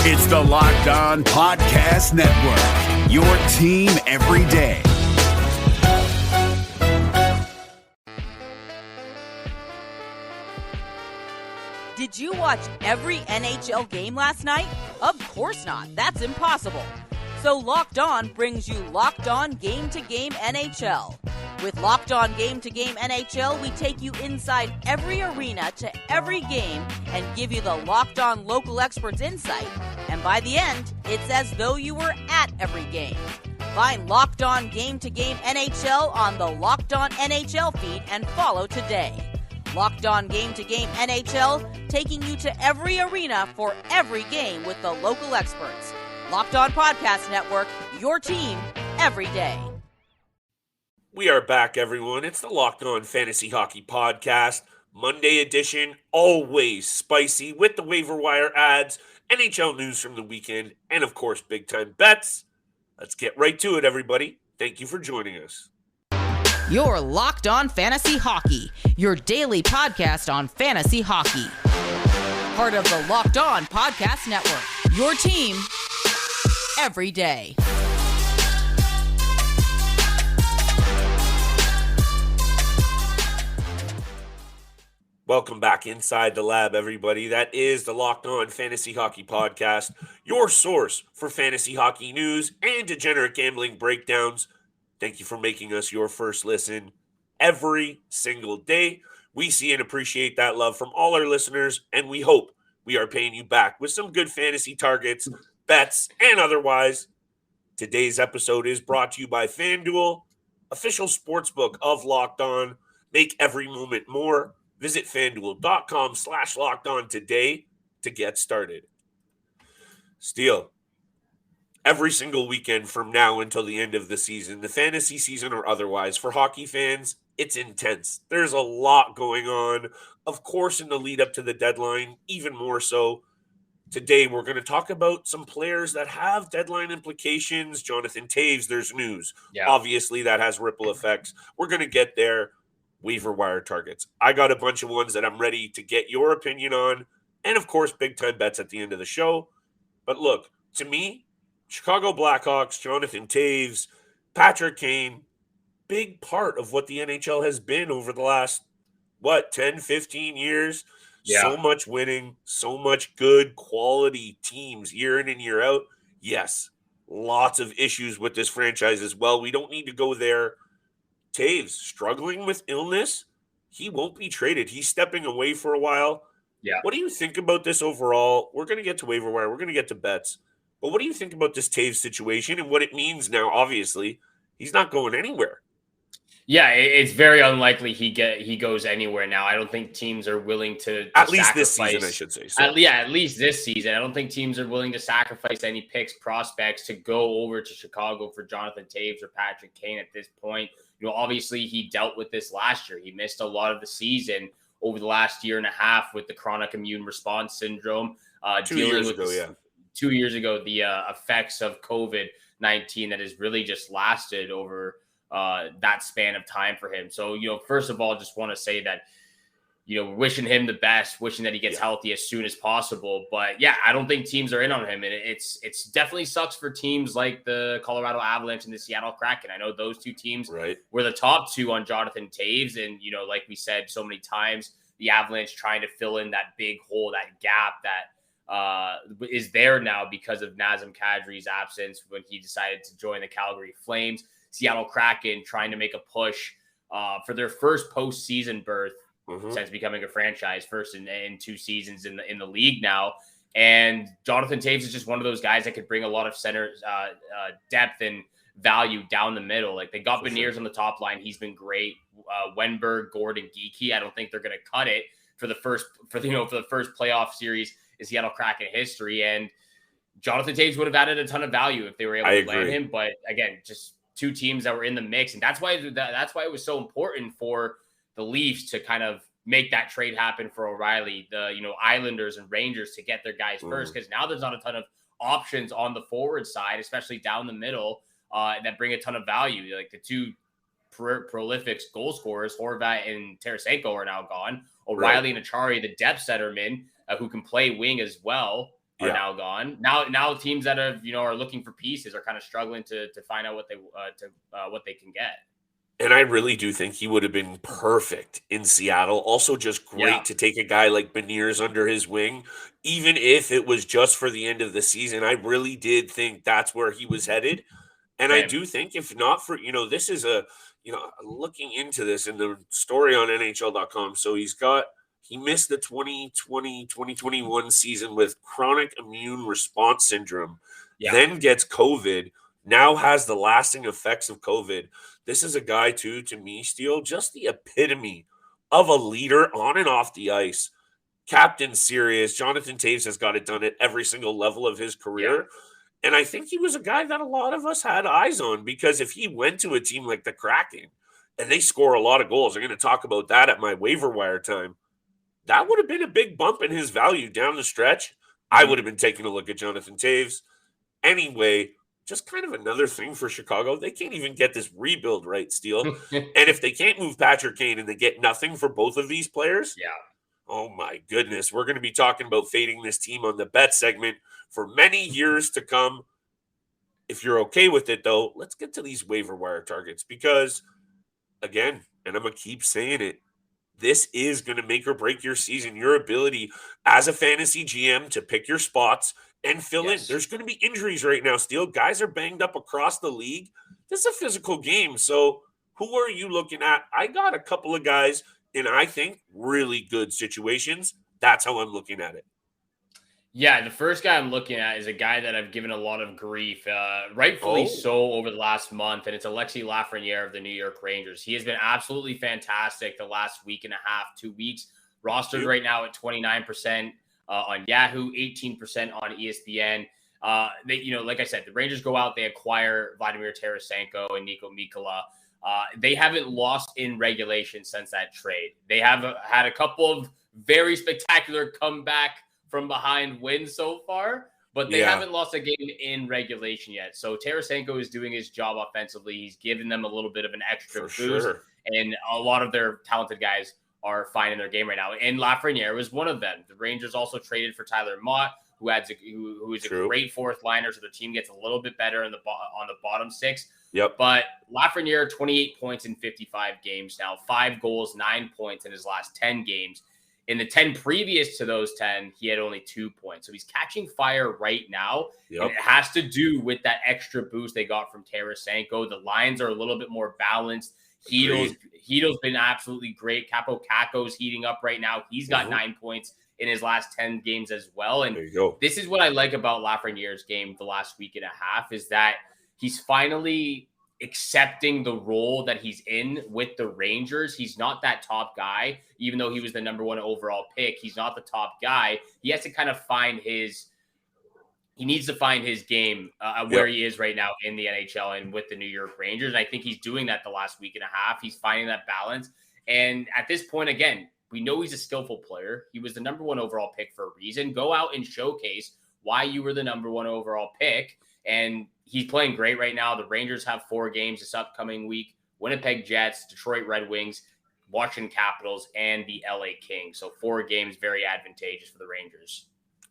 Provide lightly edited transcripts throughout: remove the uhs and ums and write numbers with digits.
It's the Locked On Podcast Network, your team every day. Did you watch every NHL game last night? Of course not. That's impossible. So Locked On brings you Locked On Game-to-Game NHL. With Locked On Game-to-Game NHL, we take you inside every arena to every game and give you the Locked On local experts insight. And by the end, it's as though you were at every game. Find Locked On Game-to-Game NHL on the Locked On NHL feed and follow today. Locked On Game-to-Game NHL, taking you to every arena for every game with the local experts. Locked On Podcast Network, your team every day. We are back, everyone. It's the Locked On Fantasy Hockey Podcast, Monday edition, always spicy with the Waiver-Wire ads, NHL news from the weekend, and of course, big-time bets. Let's get right to it, everybody. Thank you for joining us. You're Locked On Fantasy Hockey, your daily podcast on fantasy hockey. Part of the Locked On Podcast Network, your team every day. Welcome back inside the lab, everybody. That is the Locked On Fantasy Hockey Podcast, your source for fantasy hockey news and degenerate gambling breakdowns. Thank you for making us your first listen every single day. We see and appreciate that love from all our listeners, and we hope we are paying you back with some good fantasy targets, bets, and otherwise. Today's episode is brought to you by FanDuel, official sportsbook of Locked On. Make every moment more. Visit FanDuel.com/LockedOn today to get started. Steele, every single weekend from now until the end of the season, the fantasy season or otherwise, for hockey fans, it's intense. There's a lot going on. Of course, in the lead up to the deadline, even more so. Today, we're going to talk about some players that have deadline implications. Jonathan Toews, there's news. Yeah. Obviously, that has ripple effects. We're going to get there. Waiver-wire targets. I got a bunch of ones that I'm ready to get your opinion on. And, of course, big-time bets at the end of the show. But look, to me, Chicago Blackhawks, Jonathan Toews, Patrick Kane, big part of what the NHL has been over the last, 10, 15 years? Yeah. So much winning, so much good quality teams year in and year out. Yes, lots of issues with this franchise as well. We don't need to go there. Toews struggling with illness. He won't be traded. He's stepping away for a while. Yeah. What do you think about this overall? We're going to get to waiver wire. We're going to get to bets. But what do you think about this Toews situation and what it means now? Obviously, he's not going anywhere. Yeah, it's very unlikely he goes anywhere now. I don't think teams are willing to at least this season, I should say. So. At least this season. I don't think teams are willing to sacrifice any picks, prospects to go over to Chicago for Jonathan Toews or Patrick Kane at this point. You know, obviously he dealt with this last year. He missed a lot of the season over the last year and a half with the chronic immune response syndrome. 2 years ago, 2 years ago, the effects of COVID-19 that has really just lasted over that span of time for him. So, you know, first of all, just want to say that, you know, wishing him the best, wishing that he gets healthy as soon as possible. But yeah, I don't think teams are in on him. And it's definitely sucks for teams like the Colorado Avalanche and the Seattle Kraken. I know those two teams were the top two on Jonathan Toews. And, you know, like we said so many times, the Avalanche trying to fill in that big hole, that gap that is there now because of Nazem Kadri's absence when he decided to join the Calgary Flames. Seattle Kraken trying to make a push for their first postseason berth since becoming a franchise, first in 2 seasons in the league now. And Jonathan Toews is just one of those guys that could bring a lot of center depth and value down the middle. Like they got Beniers on the top line. He's been great. Wenberg, Gordon, Geekie. I don't think they're going to cut it for the first playoff series in Seattle Kraken history. And Jonathan Toews would have added a ton of value if they were able to land him. But again, just two teams that were in the mix. And that's why it was so important for the Leafs to kind of make that trade happen for O'Reilly, the, you know, Islanders and Rangers to get their guys first. Because now there's not a ton of options on the forward side, especially down the middle, that bring a ton of value. Like the two prolific goal scorers, Horvat and Tarasenko, are now gone. O'Reilly and Achari, the depth centermen who can play wing as well. are now gone. Now teams that have, are looking for pieces are kind of struggling to find out what they can get. And I really do think he would have been perfect in Seattle. Also, just great to take a guy like Beniers under his wing, even if it was just for the end of the season. I really did think that's where he was headed. And I do think if not for, this is looking into this in the story on NHL.com. So he missed the 2020-2021 season with chronic immune response syndrome, then gets COVID, now has the lasting effects of COVID. This is a guy, too, to me, Steele, just the epitome of a leader on and off the ice. Captain serious. Jonathan Toews has got it done at every single level of his career. And I think he was a guy that a lot of us had eyes on, because if he went to a team like the Kraken and they score a lot of goals, I'm going to talk about that at my waiver wire time, that would have been a big bump in his value down the stretch. I would have been taking a look at Jonathan Toews. Anyway, just kind of another thing for Chicago. They can't even get this rebuild right, Steele. And if they can't move Patrick Kane and they get nothing for both of these players, oh my goodness, we're going to be talking about fading this team on the bet segment for many years to come. If you're okay with it, though, let's get to these waiver wire targets, because, again, and I'm going to keep saying it, this is going to make or break your season, your ability as a fantasy GM to pick your spots and fill in. There's going to be injuries right now, Steele. Guys are banged up across the league. This is a physical game. So who are you looking at? I got a couple of guys in, I think, really good situations. That's how I'm looking at it. Yeah, the first guy I'm looking at is a guy that I've given a lot of grief, rightfully so, over the last month, and it's Alexis Lafreniere of the New York Rangers. He has been absolutely fantastic the last week and a half, 2 weeks. Rostered right now at 29% on Yahoo, 18% on ESPN. Like I said, the Rangers go out, they acquire Vladimir Tarasenko and Nico Mikkola. They haven't lost in regulation since that trade. They have had a couple of very spectacular comeback from behind wins so far, but they haven't lost a game in regulation yet. So Tarasenko is doing his job offensively. He's given them a little bit of an extra boost, and a lot of their talented guys are fine in their game right now. And Lafreniere was one of them. The Rangers also traded for Tyler Mott, who is a great fourth liner, so the team gets a little bit better on the bottom six. But Lafreniere, 28 points in 55 games now, 5 goals, 9 points in his last 10 games. In the 10 previous to those 10, he had only 2 points. So he's catching fire right now. And it has to do with that extra boost they got from Tarasenko. The lines are a little bit more balanced. Hedo's been absolutely great. Capo Caco's heating up right now. He's got 9 points in his last 10 games as well. And this is what I like about Lafreniere's game the last week and a half, is that he's finally accepting the role that he's in with the Rangers. He's not that top guy, even though he was the number 1 overall pick. He's not the top guy. He has to kind of he needs to find his game where he is right now in the NHL and with the New York Rangers. And I think he's doing that the last week and a half. He's finding that balance. And at this point, again, we know he's a skillful player. He was the number 1 overall pick for a reason. Go out and showcase why you were the number 1 overall pick. And he's playing great right now. The Rangers have 4 games this upcoming week: Winnipeg Jets, Detroit Red Wings, Washington Capitals, and the LA Kings. So 4 games, very advantageous for the Rangers.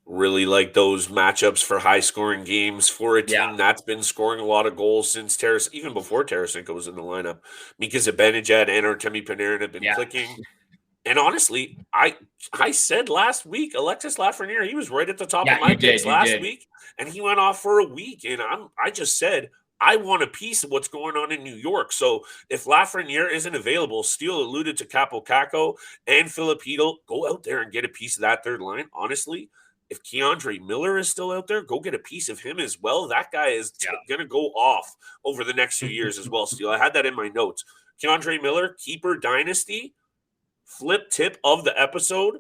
Really like those matchups for high-scoring games for a team that's been scoring a lot of goals since even before Tarasenko was in the lineup. Mika Zibanejad and Artemi Panarin have been clicking. And honestly, I said last week, Alexis Lafreniere, he was right at the top of my picks last week, and he went off for a week. And I just said, I want a piece of what's going on in New York. So if Lafreniere isn't available, Steele alluded to Capo Caco and Filipino, go out there and get a piece of that third line. Honestly, if Keandre Miller is still out there, go get a piece of him as well. That guy is going to go off over the next few years as well, Steele. I had that in my notes. Keandre Miller, keeper dynasty, flip tip of the episode.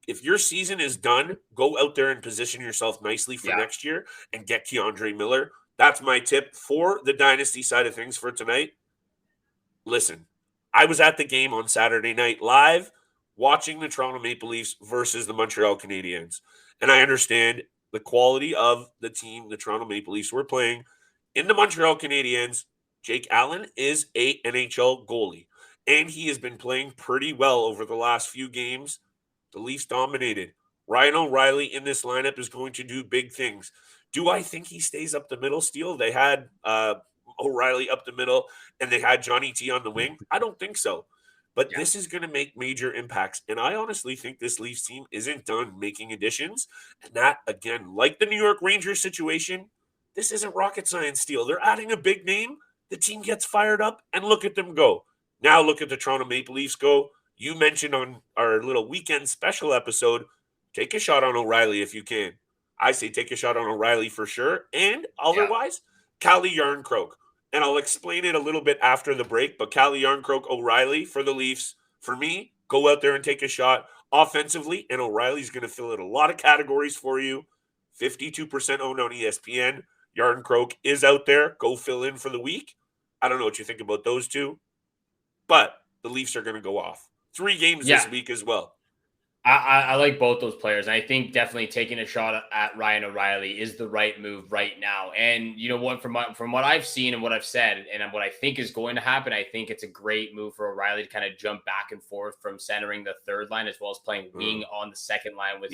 If your season is done, go out there and position yourself nicely for next year and get Keandre Miller. That's my tip for the dynasty side of things for tonight. Listen, I was at the game on Saturday night live watching the Toronto Maple Leafs versus the Montreal Canadiens. And I understand the quality of the team the Toronto Maple Leafs were playing. In the Montreal Canadiens, Jake Allen is a NHL goalie, and he has been playing pretty well over the last few games. The Leafs dominated. Ryan O'Reilly in this lineup is going to do big things. Do I think he stays up the middle, Steele? They had O'Reilly up the middle, and they had Johnny T on the wing. I don't think so. But this is going to make major impacts. And I honestly think this Leafs team isn't done making additions. And that, again, like the New York Rangers situation, this isn't rocket science, Steele. They're adding a big name. The team gets fired up, and look at them go. Now look at the Toronto Maple Leafs go. You mentioned on our little weekend special episode, take a shot on O'Reilly if you can. I say take a shot on O'Reilly for sure. And otherwise, Calle Jarnkrok. And I'll explain it a little bit after the break, but Calle Jarnkrok, O'Reilly for the Leafs. For me, go out there and take a shot offensively, and O'Reilly's going to fill in a lot of categories for you. 52% owned on ESPN. Jarnkrok is out there. Go fill in for the week. I don't know what you think about those two, but the Leafs are going to go off. 3 games this week as well. I like both those players. I think definitely taking a shot at Ryan O'Reilly is the right move right now. And you know what, from what I've seen and what I've said and what I think is going to happen, I think it's a great move for O'Reilly to kind of jump back and forth from centering the third line as well as playing wing on the second line with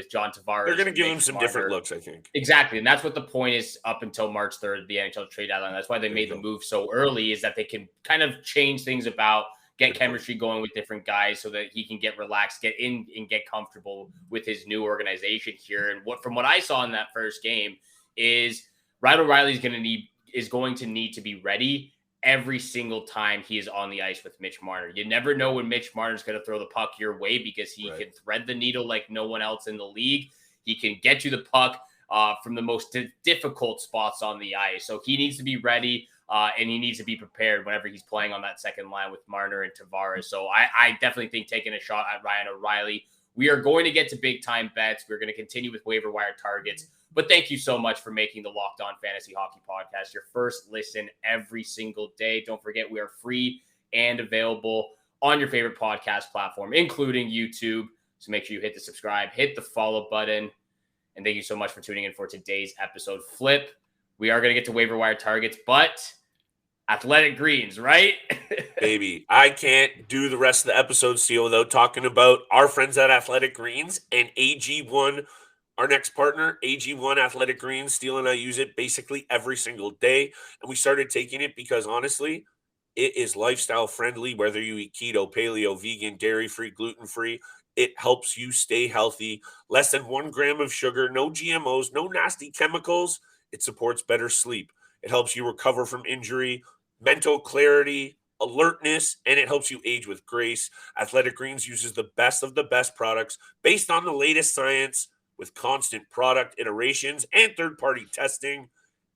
John Tavares. They're going to give him some different looks, I think. Exactly. And that's what the point is up until March 3rd, the NHL trade deadline. That's why they made the move so early, is that they can kind of change things about, get chemistry going with different guys so that he can get relaxed, get in and get comfortable with his new organization here. And from what I saw in that first game is Ryan O'Reilly is going to need to be ready every single time he is on the ice with Mitch Marner. You never know when Mitch Marner is going to throw the puck your way, because he can thread the needle like no one else in the league. He can get you the puck from the most difficult spots on the ice. So he needs to be ready. And he needs to be prepared whenever he's playing on that second line with Marner and Tavares. So I definitely think taking a shot at Ryan O'Reilly. We are going to get to big time bets. We're going to continue with waiver wire targets. But thank you so much for making the Locked On Fantasy Hockey Podcast your first listen every single day. Don't forget, we are free and available on your favorite podcast platform, including YouTube. So make sure you hit the subscribe, hit the follow button. And thank you so much for tuning in for today's episode. Flip. We are going to get to waiver wire targets, but Athletic Greens, right? Baby, I can't do the rest of the episode, Steele, without talking about our friends at Athletic Greens and AG1, our next partner, AG1 Athletic Greens. Steele and I use it basically every single day, and we started taking it because, honestly, it is lifestyle friendly, whether you eat keto, paleo, vegan, dairy-free, gluten-free. It helps you stay healthy. Less than 1 gram of sugar, no GMOs, no nasty chemicals. It supports better sleep. It helps you recover from injury, mental clarity, alertness, and it helps you age with grace. Athletic Greens uses the best of the best products based on the latest science with constant product iterations and third-party testing.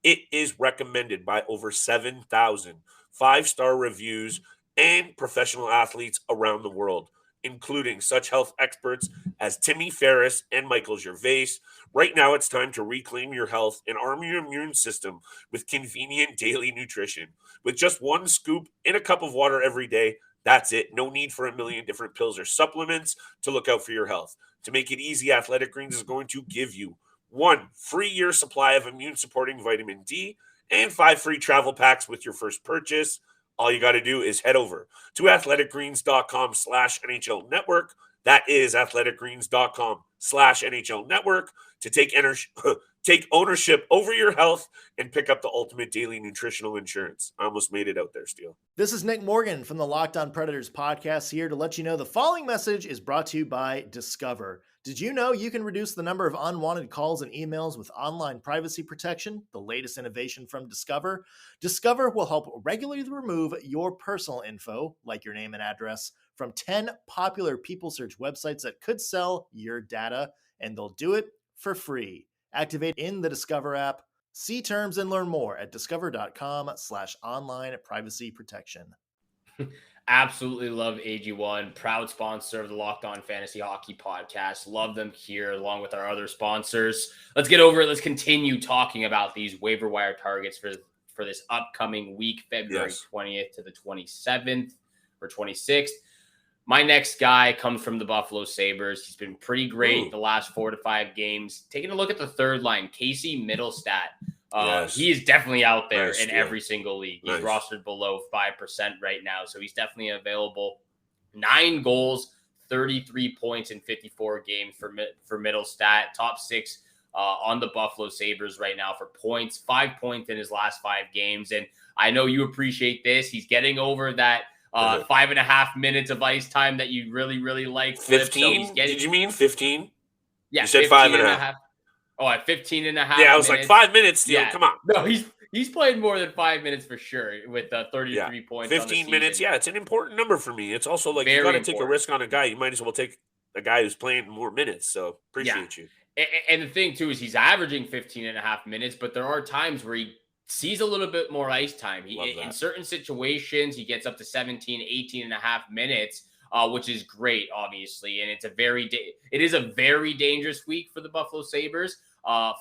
It is recommended by over 7,000 5-star reviews and professional athletes around the world, including such health experts as Timmy Ferriss and Michael Gervais. Right now, it's time to reclaim your health and arm your immune system with convenient daily nutrition. With just 1 scoop in a cup of water every day, that's it. No need for a million different pills or supplements to look out for your health. To make it easy, Athletic Greens is going to give you 1 free year supply of immune-supporting vitamin D and 5 free travel packs with your first purchase. All you got to do is head over to athleticgreens.com/NHL Network. That is athleticgreens.com/NHL Network to take ownership over your health and pick up the ultimate daily nutritional insurance. I almost made it out there, Steele. This is Nick Morgan from the Locked On Predators podcast, here to let you know the following message is brought to you by Discover. Did you know you can reduce the number of unwanted calls and emails with online privacy protection, the latest innovation from Discover? Discover will help regularly remove your personal info, like your name and address, from 10 popular people search websites that could sell your data, and they'll do it for free. Activate in the Discover app. See terms and learn more at discover.com/online privacy protection. Absolutely love AG1, proud sponsor of the Locked On Fantasy Hockey Podcast. Love them here along with our other sponsors. Let's get over it. Let's continue talking about these waiver wire targets for this upcoming week, February 20th to the 27th or 26th. My next guy comes from the Buffalo Sabres. He's been pretty great the last 4 to 5 games. Taking a look at the third line, Caset Mittelstadt. He is definitely out there in every single league. He's rostered below 5% right now, so he's definitely available. 9 goals, 33 points in 54 games for Mittelstadt. Top 6 on the Buffalo Sabres right now for points. 5 points in his last 5 games. And I know you appreciate this. He's getting over that 5.5 minutes of ice time that you really, really like. 15? So Did you mean 15? Yeah. You said 5.5. Oh, at 15 and a half. Yeah, I was minutes. like 5 minutes, Steele. Yeah. Come on. No, he's played more than 5 minutes for sure with 33 points. 15 minutes. Yeah, it's an important number for me. It's also like you got to take a risk on a guy. You might as well take a guy who's playing more minutes. So appreciate you. And the thing too is he's averaging 15 and a half minutes, but there are times where he sees a little bit more ice time. In certain situations, he gets up to 17, 18 and a half minutes. Which is great, obviously, and it is a very dangerous week for the Buffalo Sabres.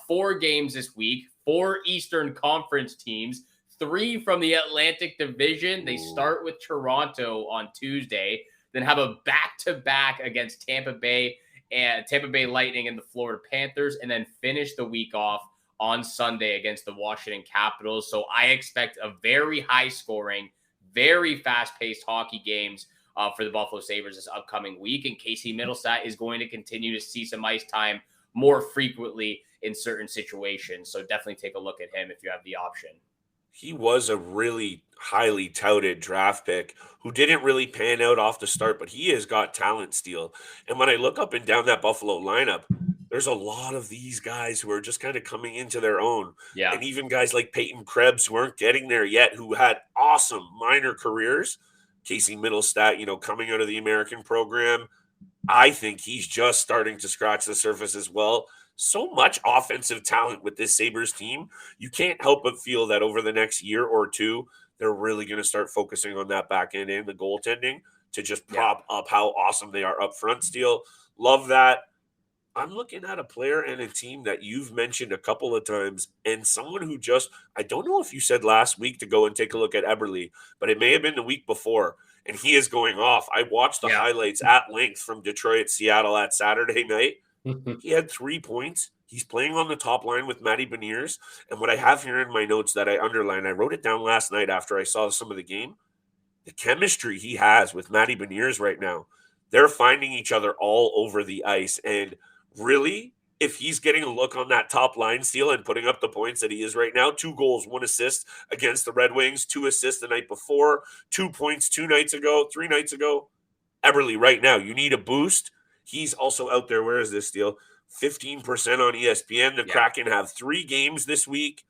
4 games this week, 4 Eastern Conference teams, 3 from the Atlantic Division. They start with Toronto on Tuesday, then have a back-to-back against Tampa Bay Lightning and the Florida Panthers, and then finish the week off on Sunday against the Washington Capitals. So I expect a very high-scoring, very fast-paced hockey games for the Buffalo Sabres this upcoming week. And Caset Mittelstadt is going to continue to see some ice time more frequently in certain situations. So definitely take a look at him if you have the option. He was a really highly touted draft pick who didn't really pan out off the start, but he has got talent, Steele. And when I look up and down that Buffalo lineup, there's a lot of these guys who are just kind of coming into their own. Yeah. And even guys like Peyton Krebs who aren't getting there yet, who had awesome minor careers. Caset Mittelstadt, coming out of the American program, I think he's just starting to scratch the surface as well. So much offensive talent with this Sabres team. You can't help but feel that over the next year or two, they're really going to start focusing on that back end and the goaltending to just prop up how awesome they are up front. Steele, love that. I'm looking at a player and a team that you've mentioned a couple of times, and someone who I don't know if you said last week to go and take a look at Eberle, but it may have been the week before, and he is going off. I watched the highlights at length from Detroit, Seattle at Saturday night. He had 3 points. He's playing on the top line with Matty Beniers, and what I have here in my notes that I underlined, I wrote it down last night after I saw some of the game, the chemistry he has with Matty Beniers right now. They're finding each other all over the ice, and really, if he's getting a look on that top line, Steele, and putting up the points that he is right now, 2 goals, 1 assist against the Red Wings, 2 assists the night before, 2 points 2 nights ago, 3 nights ago. Eberle, right now, you need a boost. He's also out there. Where is this, Steele? 15% on ESPN. The Kraken have 3 games this week.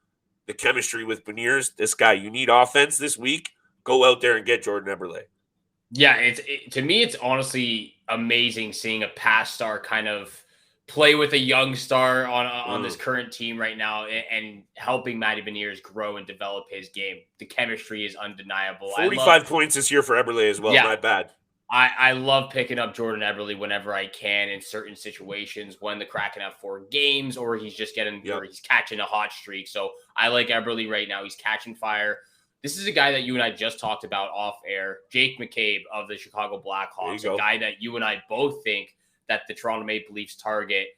The chemistry with Beniers, this guy, you need offense this week. Go out there and get Jordan Eberle. Yeah, to me, it's honestly amazing seeing a past star kind of play with a young star on this current team right now and helping Matty Beniers grow and develop his game. The chemistry is undeniable. 45 points this year for Eberle as well. Yeah, not bad. I love picking up Jordan Eberle whenever I can in certain situations when the Kraken have 4 games or he's just or he's catching a hot streak. So I like Eberle right now. He's catching fire. This is a guy that you and I just talked about off air, Jake McCabe of the Chicago Blackhawks, a guy that you and I both think that the Toronto Maple Leafs target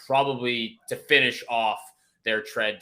probably to finish off their trade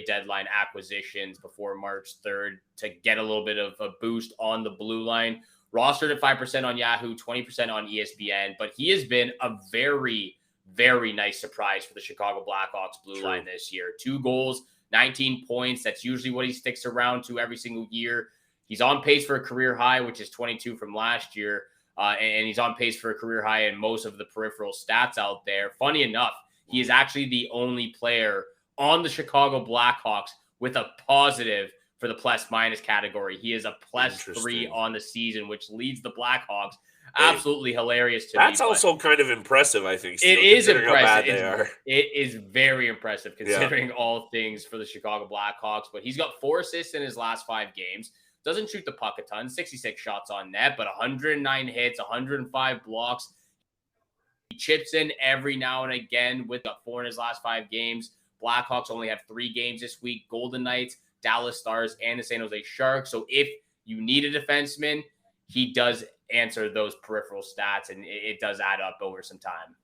deadline acquisitions before March 3rd to get a little bit of a boost on the blue line. Rostered at 5% on Yahoo, 20% on ESPN, but he has been a very, very nice surprise for the Chicago Blackhawks blue line this year. 2 goals, 19 points. That's usually what he sticks around to every single year. He's on pace for a career high, which is 22 from last year. And he's on pace for a career high in most of the peripheral stats out there. Funny enough, he is actually the only player on the Chicago Blackhawks with a positive for the plus-minus category. He is a +3 on the season, which leads the Blackhawks. Absolutely hilarious to me. That's also kind of impressive, I think. It is impressive. It is very impressive considering all things for the Chicago Blackhawks. But he's got 4 assists in his last 5 games. Doesn't shoot the puck a ton, 66 shots on net, but 109 hits, 105 blocks. He chips in every now and again with 4 in his last 5 games. Blackhawks only have 3 games this week, Golden Knights, Dallas Stars, and the San Jose Sharks. So if you need a defenseman, he does answer those peripheral stats, and it does add up over some time.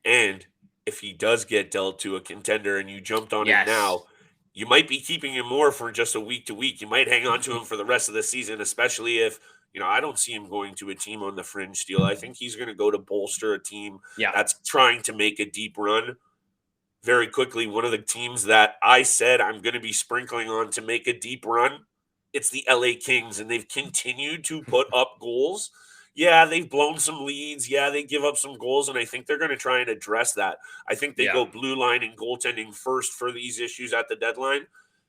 And if he does get dealt to a contender and you jumped on him now, you might be keeping him more for just a week to week. You might hang on to him for the rest of the season, especially if I don't see him going to a team on the fringe deal. I think he's going to go to bolster a team that's trying to make a deep run. Very quickly, one of the teams that I said I'm going to be sprinkling on to make a deep run, it's the LA Kings, and they've continued to put up goals. Yeah, they've blown some leads. Yeah, they give up some goals, and I think they're going to try and address that. I think they go blue line and goaltending first for these issues at the deadline.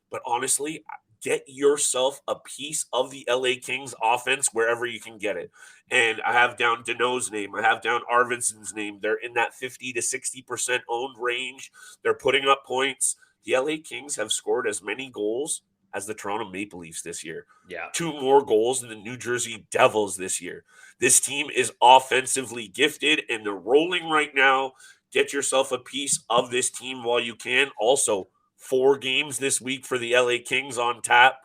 But honestly, get yourself a piece of the LA Kings offense wherever you can get it. And I have down Danault's name. I have down Arvidsson's name. They're in that 50 to 60% owned range. They're putting up points. The LA Kings have scored as many goals as the Toronto Maple Leafs this year. 2 more goals than the New Jersey Devils this year. This team is offensively gifted, and they're rolling right now. Get yourself a piece of this team while you can. Also, 4 games this week for the LA Kings on tap.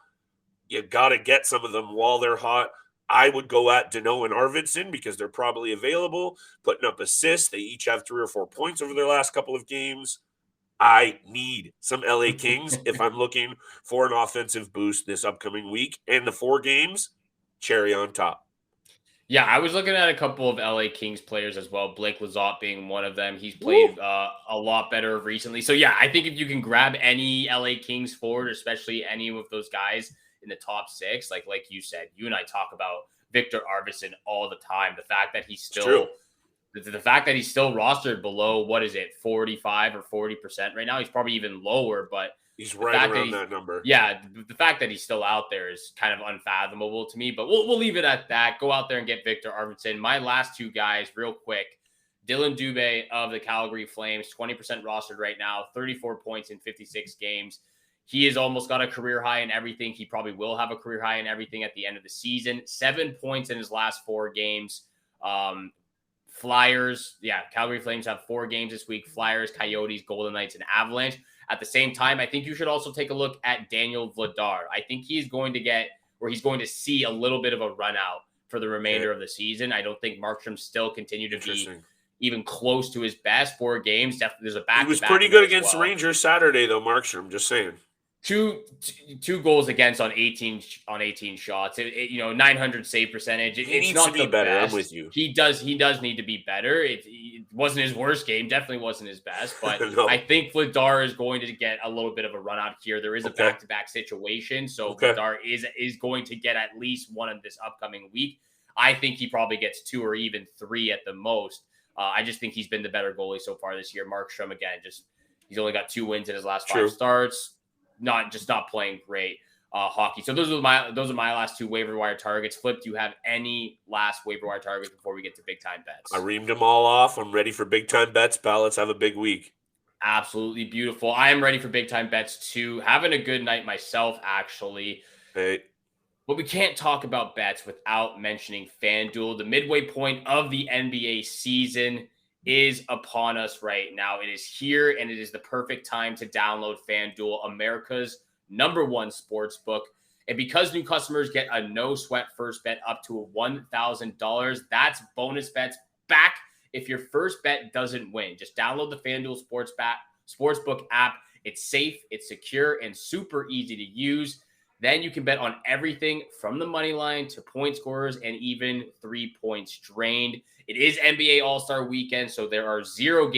You got to get some of them while they're hot. I would go at Danault and Arvidsson because they're probably available, putting up assists. They each have 3 or 4 points over their last couple of games. I need some LA Kings if I'm looking for an offensive boost this upcoming week. And the 4 games, cherry on top. Yeah, I was looking at a couple of LA Kings players as well. Blake Lizotte being one of them. He's played a lot better recently. So, yeah, I think if you can grab any LA Kings forward, especially any of those guys in the top 6, like you said, you and I talk about Victor Arvidsson all the time. The fact that he's still rostered below, 45 or 40% right now. He's probably even lower, but he's right around that number. Yeah, the fact that he's still out there is kind of unfathomable to me, but we'll leave it at that. Go out there and get Victor Arvidsson. My last 2 guys, real quick. Dillion Dube of the Calgary Flames, 20% rostered right now, 34 points in 56 games. He has almost got a career high in everything. He probably will have a career high in everything at the end of the season. 7 points in his last 4 games. Flyers, Calgary Flames have 4 games this week. Flyers, Coyotes, Golden Knights, and Avalanche. At the same time, I think you should also take a look at Daniel Vladar. I think he's going to see a little bit of a run out for the remainder of the season. I don't think Markstrom still continue to be even close to his best. 4 games. Definitely, there's a back. He was pretty good against the Rangers Saturday, though. Markstrom, just saying. Two goals against on 18 shots. 900 save percentage. He needs to be better. Best. I'm with you. He does need to be better. It wasn't his worst game. Definitely wasn't his best. But No. I think Vladar is going to get a little bit of a run out here. There is a back-to-back situation, so Vladar is going to get at least one in this upcoming week. I think he probably gets 2 or even 3 at the most. I just think he's been the better goalie so far this year. Markstrom, again, he's only got 2 wins in his last 5 starts. Not playing great hockey. So those are my last 2 waiver wire targets. Flip, do you have any last waiver wire targets before we get to big time bets? I reamed them all off. I'm ready for big time bets, pal. Let's have a big week. Absolutely beautiful. I am ready for big time bets too. Having a good night myself, actually. Hey. But we can't talk about bets without mentioning FanDuel. The midway point of the NBA season is upon us right now. It is here, and it is the perfect time to download FanDuel, America's #1 sports book. And because new customers get a no-sweat first bet up to $1,000, that's bonus bets back if your first bet doesn't win. Just download the FanDuel Sportsbook app. It's safe, it's secure, and super easy to use. Then you can bet on everything from the money line to point scorers and even 3 points drained. It is NBA All-Star Weekend, so there are 0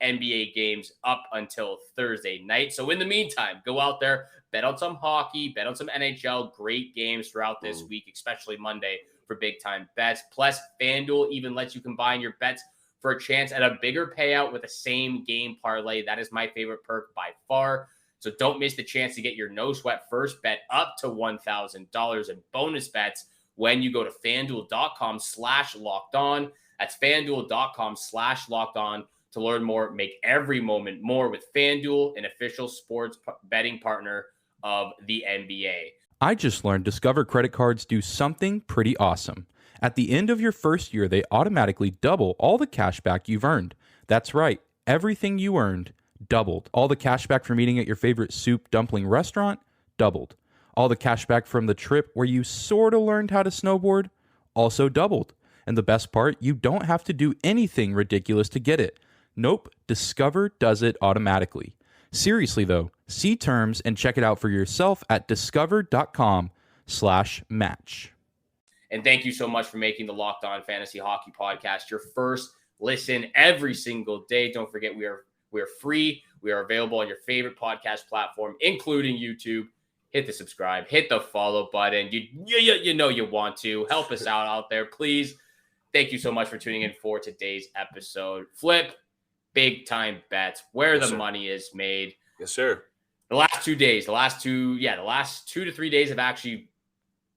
NBA games up until Thursday night. So in the meantime, go out there, bet on some hockey, bet on some NHL. Great games throughout this week, especially Monday for big-time bets. Plus, FanDuel even lets you combine your bets for a chance at a bigger payout with a same-game parlay. That is my favorite perk by far. So don't miss the chance to get your no-sweat first bet up to $1,000 in bonus bets when you go to FanDuel.com/lockedon. That's FanDuel.com/lockedon to learn more. Make every moment more with FanDuel, an official sports betting partner of the NBA. I just learned Discover credit cards do something pretty awesome. At the end of your first year, they automatically double all the cash back you've earned. That's right, everything you earned doubled. All the cash back from eating at your favorite soup dumpling restaurant doubled. All the cash back from the trip where you sort of learned how to snowboard also doubled. And the best part, you don't have to do anything ridiculous to get it. Nope, Discover does it automatically. Seriously though, see terms and check it out for yourself at discover.com Steele.com/match. And thank you so much for making the Locked On Fantasy Hockey Podcast your first listen every single day. Don't forget, we are free. We are available on your favorite podcast platform, including YouTube. Hit the subscribe, hit the follow button. You know you want to. Help us out there, please. Thank you so much for tuning in for today's episode. Flip, big time bets, where the money is made. Yes, sir. The last 2 to 3 days have actually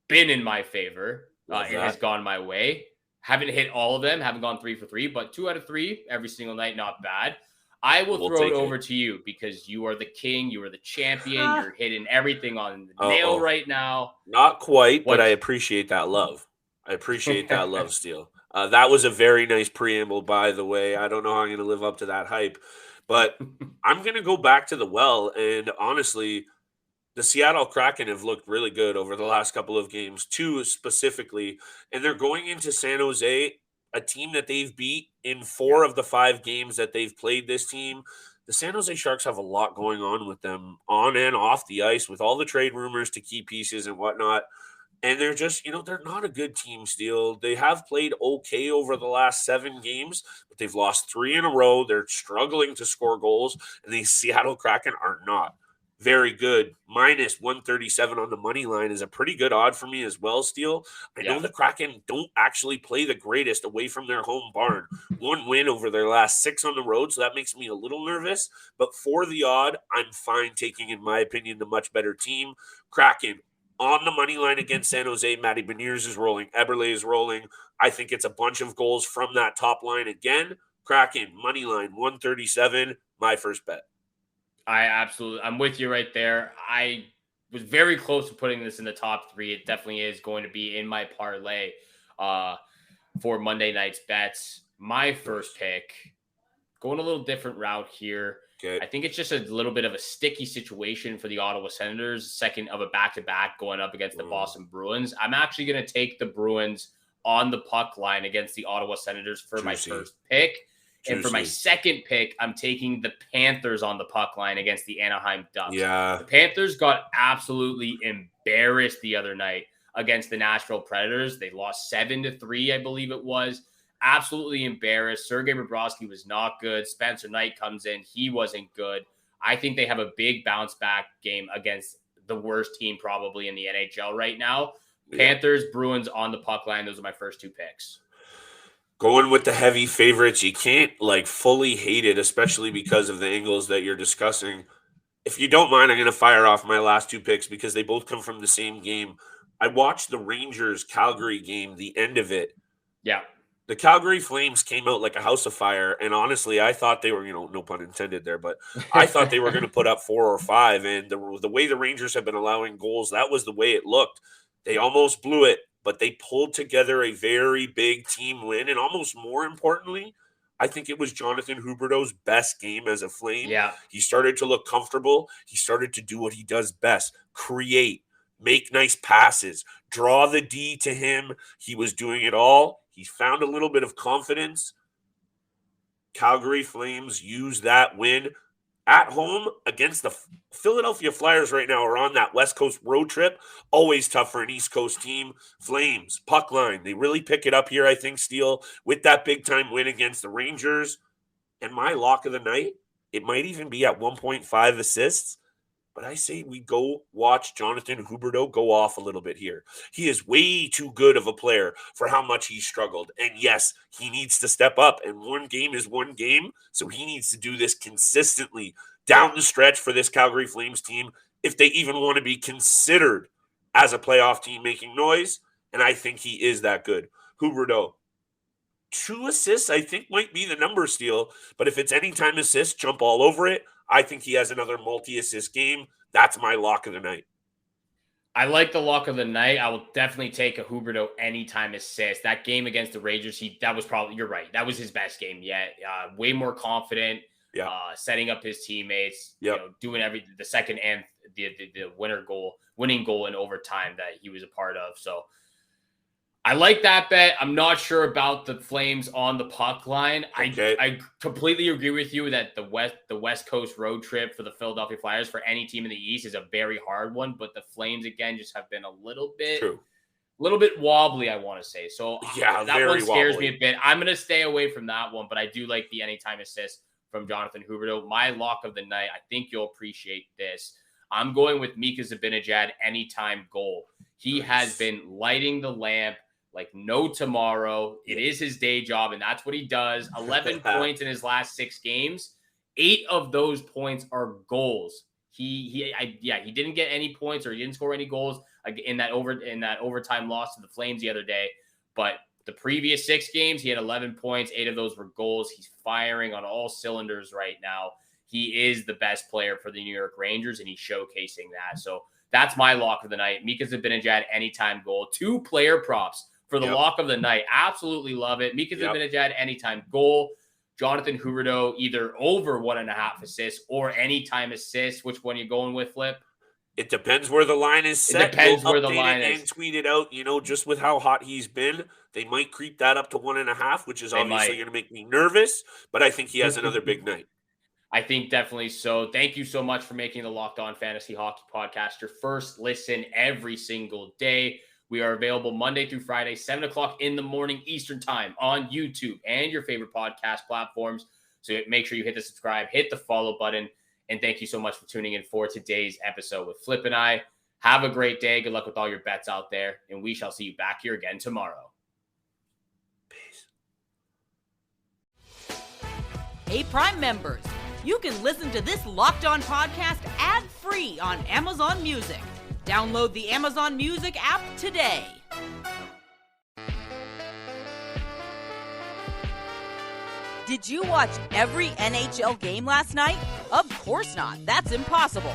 been in my favor. It has gone my way. Haven't hit all of them. Haven't gone 3 for 3, but 2 out of 3 every single night. Not bad. I will throw it over to you because you are the king. You are the champion. You're hitting everything on the nail right now. Not quite, but I appreciate that love. I appreciate that love, Steele. That was a very nice preamble, by the way. I don't know how I'm going to live up to that hype, but I'm going to go back to the well. And honestly, the Seattle Kraken have looked really good over the last couple of games, 2 specifically. And they're going into San Jose, a team that they've beat in 4 of the 5 games that they've played this team. The San Jose Sharks have a lot going on with them on and off the ice with all the trade rumors to key pieces and whatnot. And they're just, they're not a good team, Steele. They have played okay over the last 7 games, but they've lost 3 in a row. They're struggling to score goals, and the Seattle Kraken are not very good. Minus 137 on the money line is a pretty good odd for me as well, Steele. I know the Kraken don't actually play the greatest away from their home barn. 1 win over their last 6 on the road, so that makes me a little nervous. But for the odd, I'm fine taking, in my opinion, the much better team. Kraken on the money line against San Jose. Matty Beniers is rolling. Eberle is rolling. I think it's a bunch of goals from that top line again. Kraken, money line, 137, my first bet. I'm with you right there. I was very close to putting this in the top 3. It definitely is going to be in my parlay for Monday night's bets. My first pick, going a little different route here. Okay. I think it's just a little bit of a sticky situation for the Ottawa Senators, second of a back-to-back going up against the Boston Bruins. I'm actually going to take the Bruins on the puck line against the Ottawa Senators for my first pick. And for my second pick, I'm taking the Panthers on the puck line against the Anaheim Ducks. Yeah. The Panthers got absolutely embarrassed the other night against the Nashville Predators. They lost 7-3, I believe it was. Absolutely embarrassed. Sergei Bobrovsky was not good. Spencer Knight comes in. He wasn't good. I think they have a big bounce back game against the worst team probably in the NHL right now. Panthers, Bruins on the puck line. Those are my first 2 picks. Going with the heavy favorites, you can't fully hate it, especially because of the angles that you're discussing. If you don't mind, I'm going to fire off my last 2 picks because they both come from the same game. I watched the Rangers-Calgary game, the end of it. Yeah. The Calgary Flames came out like a house of fire, and honestly, I thought they were, no pun intended there, but I thought they were going to put up 4 or 5, and the way the Rangers have been allowing goals, that was the way it looked. They almost blew it, but they pulled together a very big team win, and almost more importantly, I think it was Jonathan Huberdeau's best game as a Flame. Yeah. He started to look comfortable. He started to do what he does best, create, make nice passes, draw the D to him. He was doing it all. He found a little bit of confidence. Calgary Flames used that win at home against the Philadelphia Flyers right now are on that West Coast road trip. Always tough for an East Coast team. Flames, puck line. They really pick it up here, I think, Steele, with that big-time win against the Rangers. And my lock of the night, it might even be at 1.5 assists. But I say we go watch Jonathan Huberdeau go off a little bit here. He is way too good of a player for how much he struggled. And yes, he needs to step up. And 1 game is 1 game. So he needs to do this consistently down the stretch for this Calgary Flames team if they even want to be considered as a playoff team making noise. And I think he is that good. Huberdeau, 2 assists, I think might be the number, Steele. But if it's anytime assist, jump all over it. I think he has another multi-assist game. That's my lock of the night. I like the lock of the night. I will definitely take a Huberdeau anytime assist. That game against the Rangers, that was probably, you're right, that was his best game yet. Way more confident, setting up his teammates, doing everything, the second and the winning goal in overtime that he was a part of. So I like that bet. I'm not sure about the Flames on the puck line. Okay. I completely agree with you that the West Coast road trip for the Philadelphia Flyers for any team in the East is a very hard one, but the Flames again just have been a little bit wobbly, I want to say. So yeah, that one scares wobbly. me a bit. I'm going to stay away from that one, but I do like the anytime assist from Jonathan Huberdeau. My lock of the night, I think you'll appreciate this. I'm going with Mika Zibanejad anytime goal. He has been lighting the lamp like no tomorrow. It is his day job, and that's what he does. 11 points in his last 6 games. 8 of those points are goals. He didn't get any points or he didn't score any goals in that overtime loss to the Flames the other day. But the previous 6 games, he had 11 points. 8 of those were goals. He's firing on all cylinders right now. He is the best player for the New York Rangers, and he's showcasing that. So that's my lock of the night. Mika Zibanejad anytime goal. 2 player props for the lock of the night. Absolutely love it. Mika Zibanejad anytime goal. Jonathan Huberdeau either over 1.5 assists or anytime assists. Which one are you going with, Flip? It depends where the line is set. It depends we'll where the line is. And tweet it out. Just with how hot he's been, they might creep that up to 1.5, which is obviously going to make me nervous. But I think he has another big night. I think definitely so. Thank you so much for making the Locked On Fantasy Hockey Podcast your first listen every single day. We are available Monday through Friday, 7 o'clock in the morning Eastern time on YouTube and your favorite podcast platforms. So make sure you hit the subscribe, hit the follow button. And thank you so much for tuning in for today's episode with Flip and I. Have a great day. Good luck with all your bets out there. And we shall see you back here again tomorrow. Peace. Hey, Prime members, you can listen to this Locked On podcast ad-free on Amazon Music. Download the Amazon Music app today. Did you watch every NHL game last night? Of course not. That's impossible.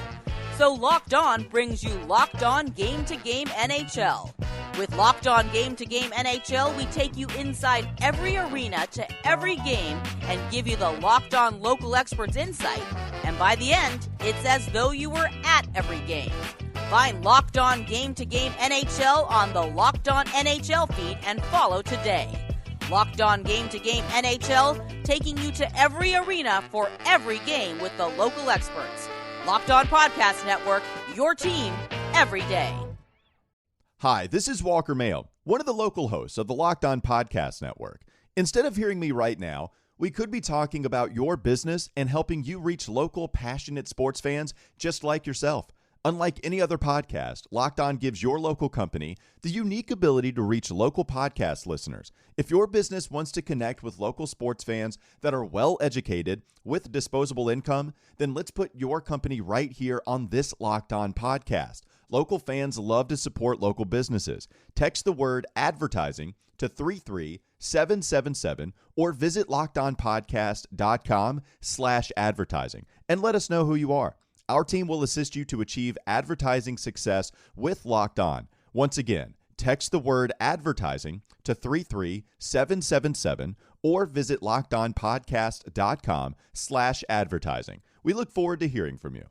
So Locked On brings you Locked On Game to Game NHL. With Locked On Game to Game NHL, we take you inside every arena to every game and give you the Locked On local experts insight. And by the end, it's as though you were at every game. Find Locked On Game to Game NHL on the Locked On NHL feed and follow today. Locked On Game to Game NHL, taking you to every arena for every game with the local experts. Locked On Podcast Network, your team every day. Hi, this is Walker Mayo, one of the local hosts of the Locked On Podcast Network. Instead of hearing me right now, we could be talking about your business and helping you reach local, passionate sports fans just like yourself. Unlike any other podcast, Locked On gives your local company the unique ability to reach local podcast listeners. If your business wants to connect with local sports fans that are well-educated with disposable income, then let's put your company right here on this Locked On podcast. Local fans love to support local businesses. Text the word advertising to 33777 or visit lockedonpodcast.com/advertising and let us know who you are. Our team will assist you to achieve advertising success with Locked On. Once again, text the word advertising to 33777 or visit lockedonpodcast.com/advertising. We look forward to hearing from you.